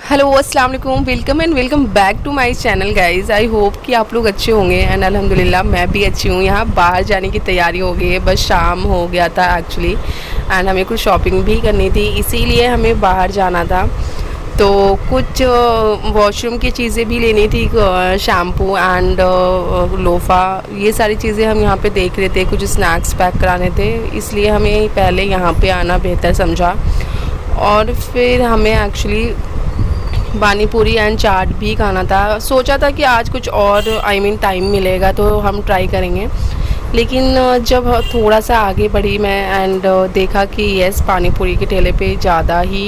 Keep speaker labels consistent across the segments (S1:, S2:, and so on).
S1: Hello अस्सलाम वालेकुम, welcome and welcome back to my channel guys. I hope कि आप लोग अच्छे होंगे एंड अल्हम्दुलिल्लाह मैं भी अच्छी हूँ। यहाँ बाहर जाने की तैयारी हो गई है, बस शाम हो गया था एक्चुअली एंड हमें कुछ शॉपिंग भी करनी थी, इसीलिए हमें बाहर जाना था। तो कुछ वॉशरूम की चीज़ें भी लेनी थी, शैम्पू एंड लोफ़ा, ये सारी चीज़ें हम यहाँ पे देख रहे थे। कुछ स्नैक्स पैक कराने थे, इसलिए हमें पहले यहाँ पे आना बेहतर समझा। और फिर हमें एक्चुअली पानी पूरी एंड चाट भी खाना था। सोचा था कि आज कुछ और टाइम मिलेगा तो हम ट्राई करेंगे, लेकिन जब थोड़ा सा आगे बढ़ी मैं एंड देखा कि यस पानी पूरी के ठेले पे ज़्यादा ही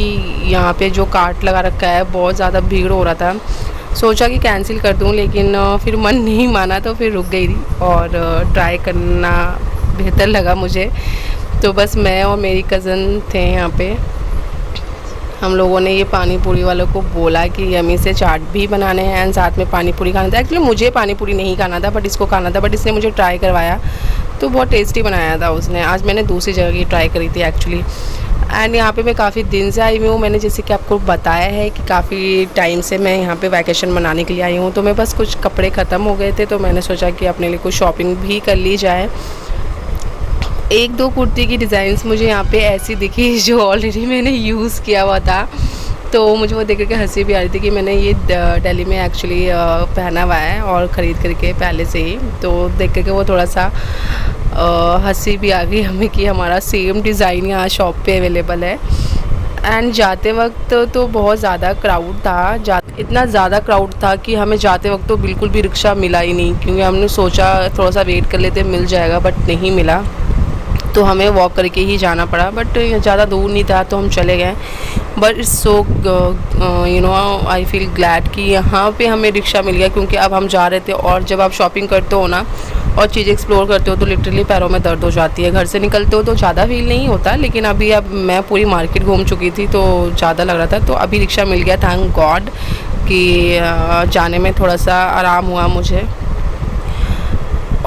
S1: यहाँ पे जो कार्ट लगा रखा है बहुत ज़्यादा भीड़ हो रहा था। सोचा कि कैंसिल कर दूँ, लेकिन फिर मन नहीं माना तो फिर रुक गई और ट्राई करना बेहतर लगा मुझे। तो बस मैं और मेरी कज़न थे यहाँ पे। हम लोगों ने ये पानी पूरी वालों को बोला कि यमी से चाट भी बनाने हैं एंड साथ में पानी पूरी खाना था। एक्चुअली मुझे पानी पूरी नहीं खाना था बट इसको खाना था, बट इसने मुझे ट्राई करवाया तो बहुत टेस्टी बनाया था उसने। आज मैंने दूसरी जगह की ट्राई करी थी एक्चुअली। एंड यहाँ पे मैं काफ़ी दिन से आई हुई हूँ। मैंने जैसे कि आपको बताया है कि काफ़ी टाइम से मैं यहाँ पे वैकेशन मनाने के लिए आई हूँ। तो मैं बस कुछ कपड़े ख़त्म हो गए थे तो मैंने सोचा कि अपने लिए कुछ शॉपिंग भी कर ली जाए। एक दो कुर्ती की डिज़ाइंस मुझे यहाँ पे ऐसी दिखी जो ऑलरेडी मैंने यूज़ किया हुआ था, तो मुझे वो देख करके हंसी भी आ रही थी कि मैंने ये दिल्ली में एक्चुअली पहना हुआ है और ख़रीद करके पहले से ही। तो देख करके वो थोड़ा सा हंसी भी आ गई हमें कि हमारा सेम डिज़ाइन यहाँ शॉप पे अवेलेबल है। एंड जाते वक्त तो बहुत ज़्यादा क्राउड था, इतना ज़्यादा क्राउड था कि हमें जाते वक्त तो बिल्कुल भी रिक्शा मिला ही नहीं, क्योंकि हमने सोचा थोड़ा सा वेट कर लेते मिल जाएगा, बट नहीं मिला तो हमें वॉक करके ही जाना पड़ा। बट ज़्यादा दूर नहीं था तो हम चले गए। But it's so I feel glad कि यहाँ पे हमें रिक्शा मिल गया, क्योंकि अब हम जा रहे थे। और जब आप शॉपिंग करते हो ना और चीज़ें एक्सप्लोर करते हो तो लिटरली पैरों में दर्द हो जाती है। घर से निकलते हो तो ज़्यादा फील नहीं होता, लेकिन अभी अब मैं पूरी मार्केट घूम चुकी थी तो ज़्यादा लग रहा था। तो अभी रिक्शा मिल गया, थैंक गॉड कि जाने में थोड़ा सा आराम हुआ मुझे।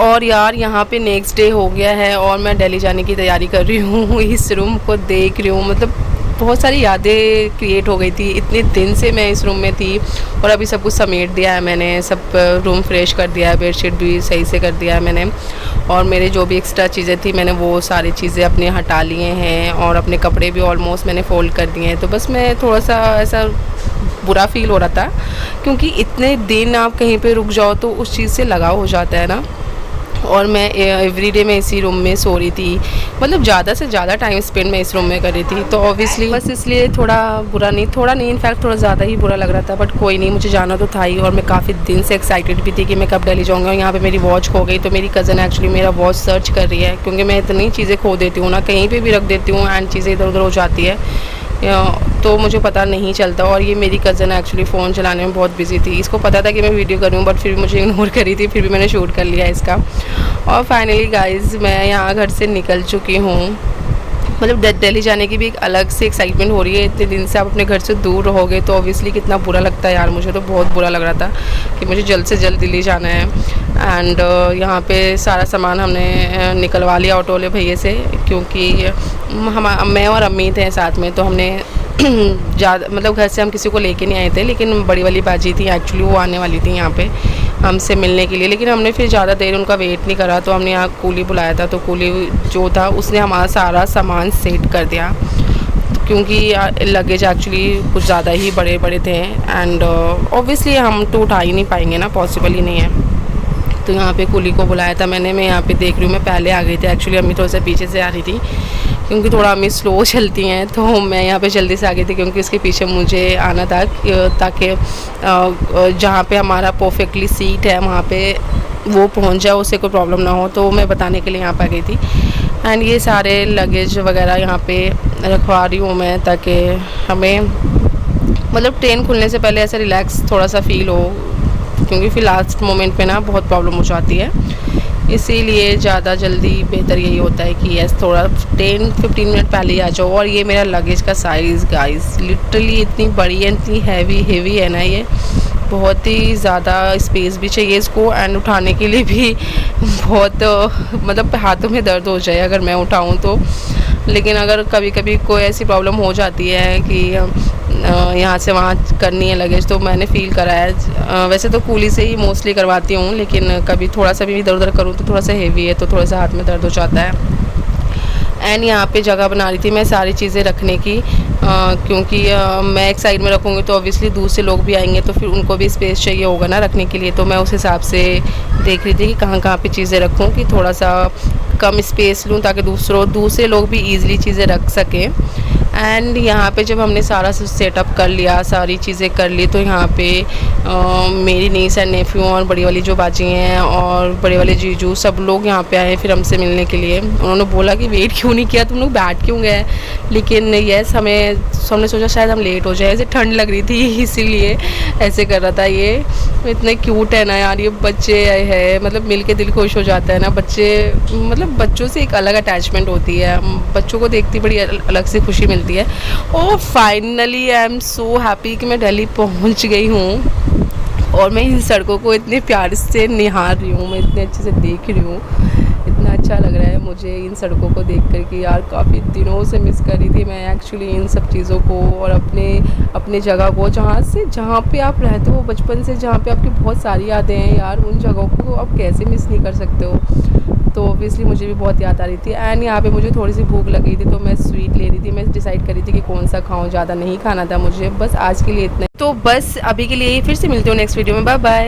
S1: और यार यहाँ पे नेक्स्ट डे हो गया है और मैं दिल्ली जाने की तैयारी कर रही हूँ। इस रूम को देख रही हूँ, मतलब बहुत सारी यादें क्रिएट हो गई थी। इतने दिन से मैं इस रूम में थी और अभी सब कुछ समेट दिया है मैंने, सब रूम फ्रेश कर दिया है, बेडशीट भी सही से कर दिया है मैंने, और मेरे जो भी एक्स्ट्रा चीज़ें थी मैंने वो सारी चीज़ें अपने हटा लिए हैं और अपने कपड़े भी ऑलमोस्ट मैंने फ़ोल्ड कर दिए हैं। तो बस मैं थोड़ा सा ऐसा बुरा फील हो रहा था, क्योंकि इतने दिन आप कहीं पर रुक जाओ तो उस चीज़ से लगाव हो जाता है ना। और मैं एवरीडे में इसी रूम में सो रही थी, मतलब ज़्यादा से ज़्यादा टाइम स्पेंड मैं इस रूम में कर रही थी। तो ऑब्वियसली बस इसलिए थोड़ा नहीं इनफैक्ट थोड़ा ज़्यादा ही बुरा लग रहा था। बट कोई नहीं, मुझे जाना तो था ही और मैं काफ़ी दिन से एक्साइटेड भी थी कि मैं कब दिल्ली जाऊँगी। और यहाँ पे मेरी वॉच खो गई तो मेरी कज़न एक्चुअली मेरा वॉच सर्च कर रही है, क्योंकि मैं इतनी चीज़ें खो देती हूँ ना, कहीं पर भी रख देती हूँ एंड चीज़ें इधर उधर हो जाती है तो मुझे पता नहीं चलता। और ये मेरी कज़न एक्चुअली फ़ोन चलाने में बहुत बिजी थी, इसको पता था कि मैं वीडियो करूँ बट फिर भी मुझे इग्नोर करी थी, फिर भी मैंने शूट कर लिया इसका। और फाइनली गाइज़ मैं यहाँ घर से निकल चुकी हूँ। मतलब दिल्ली जाने की भी एक अलग से एक्साइटमेंट हो रही है। इतने दिन से आप अपने घर से दूर रहोगे तो ऑब्वियसली कितना बुरा लगता है यार। मुझे तो बहुत बुरा लग रहा था कि मुझे जल्द से जल्द दिल्ली जाना है। एंड यहाँ पे सारा सामान हमने निकलवा लिया ऑटो वाले भैया से, क्योंकि मैं और अम्मी थे साथ में, तो हमने ज़्यादा मतलब घर से हम किसी को लेके नहीं आए थे, लेकिन बड़ी वाली बाजी थी एक्चुअली, वो आने वाली थी यहाँ पे हमसे मिलने के लिए। लेकिन हमने फिर ज़्यादा देर उनका वेट नहीं करा, तो हमने यहाँ कूली बुलाया था। तो कूली जो था उसने हमारा सारा सामान सेट कर दिया, क्योंकि लगेज एक्चुअली कुछ ज़्यादा ही बड़े बड़े थे एंड ऑब्वियसली हम तो उठा ही नहीं पाएंगे ना, पॉसिबल ही नहीं है। तो यहाँ पे कूली को बुलाया था मैंने। मैं यहाँ पे देख रही हूँ, मैं पहले आ गई थी एक्चुअली, अम्मी थोड़ा सा पीछे से आ रही थी क्योंकि थोड़ा अम्मी स्लो चलती हैं, तो मैं यहाँ पे जल्दी से आ गई थी क्योंकि उसके पीछे मुझे आना था, ताकि जहाँ पे हमारा परफेक्टली सीट है वहाँ पे वो पहुँच जाए, उससे कोई प्रॉब्लम ना हो। तो मैं बताने के लिए यहाँ पर आ गई थी। एंड ये सारे लगेज वगैरह यहाँ पे रखवा रही हूँ मैं, ताकि हमें मतलब ट्रेन खुलने से पहले ऐसा रिलैक्स थोड़ा सा फील हो, क्योंकि फिर लास्ट मोमेंट पे ना बहुत प्रॉब्लम हो जाती है। इसीलिए ज़्यादा जल्दी बेहतर यही होता है कि यस थोड़ा 10-15 मिनट पहले ही आ जाओ। और ये मेरा लगेज का साइज़ गाइस लिटरली इतनी बड़ी है, इतनी हैवी है ना, ये बहुत ही ज़्यादा स्पेस भी चाहिए इसको एंड उठाने के लिए भी बहुत मतलब हाथों में दर्द हो जाए अगर मैं उठाऊँ तो। लेकिन अगर कभी कभी कोई ऐसी प्रॉब्लम हो जाती है कि यहाँ से वहाँ करनी है लगेज, तो मैंने फ़ील करा है। वैसे तो कूली से ही मोस्टली करवाती हूँ, लेकिन कभी थोड़ा सा भी इधर उधर करूँ तो थोड़ा सा हेवी है तो थोड़ा सा हाथ में दर्द हो जाता है। एंड यहाँ पे जगह बना रही थी मैं सारी चीज़ें रखने की, क्योंकि मैं एक साइड में रखूँगी तो ऑब्वियसली दूसरे लोग भी आएंगे तो फिर उनको भी स्पेस चाहिए होगा ना रखने के लिए। तो मैं उस हिसाब से देख रही थी कि कहाँ कहाँ पे चीज़ें रखूँ कि थोड़ा सा कम स्पेस लूँ ताकि दूसरे लोग भी ईज़िली चीज़ें रख सकें। एंड यहाँ पे जब हमने सारा सेटअप कर लिया, सारी चीज़ें कर ली, तो यहाँ पे मेरी नीस एंड नेफ्यू और बड़ी वाली जो बाजी हैं और बड़े वाले जीजू सब लोग यहाँ पे आए फिर हमसे मिलने के लिए। उन्होंने बोला कि वेट क्यों नहीं किया, तुम लोग बैठ क्यों गए, लेकिन यस हमने सोचा शायद हम लेट हो जाए, ऐसे ठंड लग रही थी इसीलिए ऐसे कर रहा था। ये इतने क्यूट है ना यार, ये बच्चे है, मतलब मिल के दिल खुश हो जाता है ना। बच्चे मतलब बच्चों से एक अलग अटैचमेंट होती है, बच्चों को देखती बड़ी अलग से खुशी मिलती है। और finally I am so happy कि मैं दिल्ली पहुंच गई हूँ और मैं इन सड़कों को इतने प्यार से निहार रही हूँ, मैं इतने अच्छे से देख रही हूँ। इतना अच्छा लग रहा है मुझे इन सड़कों को देख कर कि यार काफ़ी दिनों से मिस कर रही थी मैं एक्चुअली इन सब चीज़ों को, और अपने जगह को जहाँ पे आप रहते हो बचपन से, जहाँ पे आपकी बहुत सारी यादें हैं यार, उन जगहों को आप कैसे मिस नहीं कर सकते हो। तो ऑब्वियसली मुझे भी बहुत याद आ रही थी। एंड यहाँ पे मुझे थोड़ी सी भूख लगी थी तो मैं स्वीट ले रही थी, मैं डिसाइड कर रही थी कि कौन सा खाऊं, ज़्यादा नहीं खाना था मुझे। बस आज के लिए इतना, तो बस अभी के लिए फिर से मिलती हूँ नेक्स्ट वीडियो में। Bye bye.